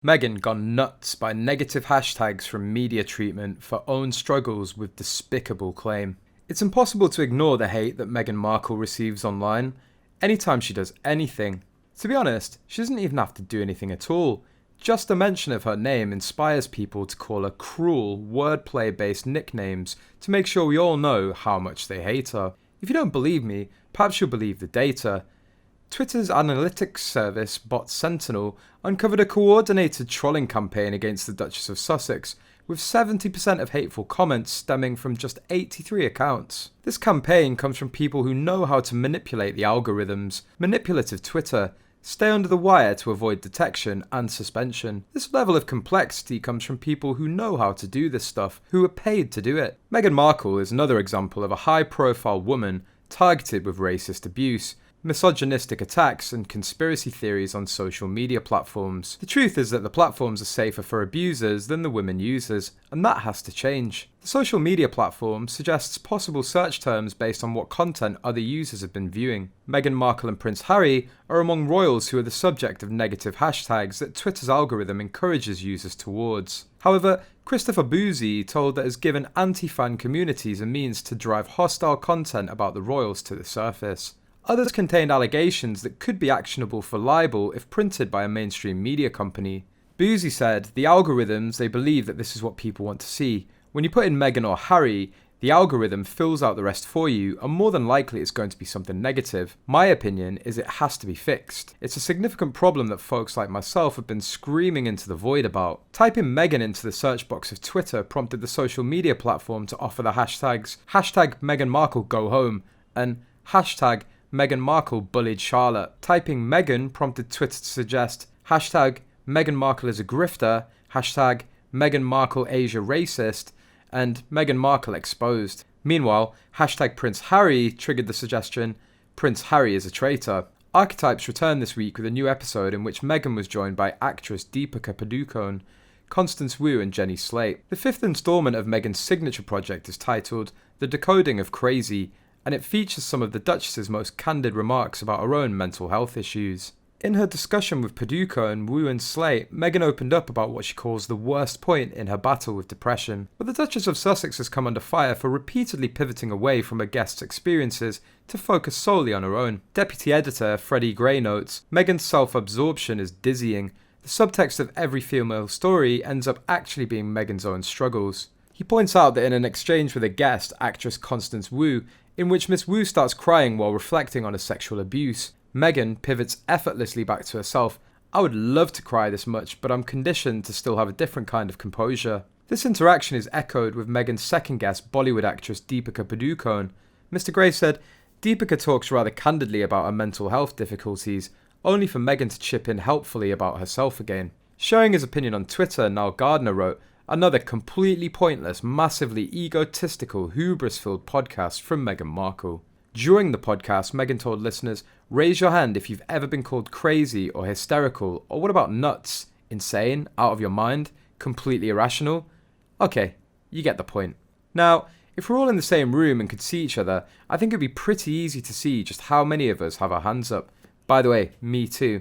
Meghan gone nuts by negative hashtags from media treatment for own struggles with despicable claim. It's impossible to ignore the hate that Meghan Markle receives online anytime she does anything. To be honest, she doesn't even have to do anything at all. Just a mention of her name inspires people to call her cruel, wordplay-based nicknames to make sure we all know how much they hate her. If you don't believe me, perhaps you'll believe the data. Twitter's analytics service, Bot Sentinel, uncovered a coordinated trolling campaign against the Duchess of Sussex, with 70% of hateful comments stemming from just 83 accounts. This campaign comes from people who know how to manipulate the algorithms, manipulative Twitter, stay under the wire to avoid detection and suspension. This level of complexity comes from people who know how to do this stuff, who are paid to do it. Meghan Markle is another example of a high-profile woman targeted with racist abuse, misogynistic attacks and conspiracy theories on social media platforms. The truth is that the platforms are safer for abusers than the women users, and that has to change. The social media platform suggests possible search terms based on what content other users have been viewing. Meghan Markle and Prince Harry are among royals who are the subject of negative hashtags that Twitter's algorithm encourages users towards. However, Christopher Boozy told that has given anti-fan communities a means to drive hostile content about the royals to the surface. Others contained allegations that could be actionable for libel if printed by a mainstream media company. Boozy said, the algorithms, they believe that this is what people want to see. When you put in Meghan or Harry, the algorithm fills out the rest for you, and more than likely it's going to be something negative. My opinion is it has to be fixed. It's a significant problem that folks like myself have been screaming into the void about. Typing Meghan into the search box of Twitter prompted the social media platform to offer the hashtags #Meghan Markle go home and #Meghan Markle bullied Charlotte. Typing Meghan prompted Twitter to suggest #Meghan Markle is a grifter, #Meghan Markle Asia racist, and Meghan Markle exposed. Meanwhile, #Prince Harry triggered the suggestion, Prince Harry is a traitor. Archetypes returned this week with a new episode in which Meghan was joined by actress Deepika Padukone, Constance Wu and Jenny Slate. The fifth installment of Meghan's signature project is titled The Decoding of Crazy, and it features some of the Duchess's most candid remarks about her own mental health issues. In her discussion with Padukone, Wu and Slate, Meghan opened up about what she calls the worst point in her battle with depression. But the Duchess of Sussex has come under fire for repeatedly pivoting away from her guests' experiences to focus solely on her own. Deputy editor Freddie Gray notes, Meghan's self-absorption is dizzying. The subtext of every female story ends up actually being Meghan's own struggles. He points out that in an exchange with a guest, actress Constance Wu, in which Miss Wu starts crying while reflecting on her sexual abuse, Meghan pivots effortlessly back to herself. I would love to cry this much, but I'm conditioned to still have a different kind of composure. This interaction is echoed with Meghan's second guest, Bollywood actress Deepika Padukone. Mr. Gray said, Deepika talks rather candidly about her mental health difficulties, only for Meghan to chip in helpfully about herself again. Sharing his opinion on Twitter, Niall Gardner wrote, another completely pointless, massively egotistical, hubris-filled podcast from Meghan Markle. During the podcast, Meghan told listeners, raise your hand if you've ever been called crazy or hysterical, or what about nuts? Insane? Out of your mind? Completely irrational? Okay, you get the point. Now, if we're all in the same room and could see each other, I think it'd be pretty easy to see just how many of us have our hands up. By the way, me too.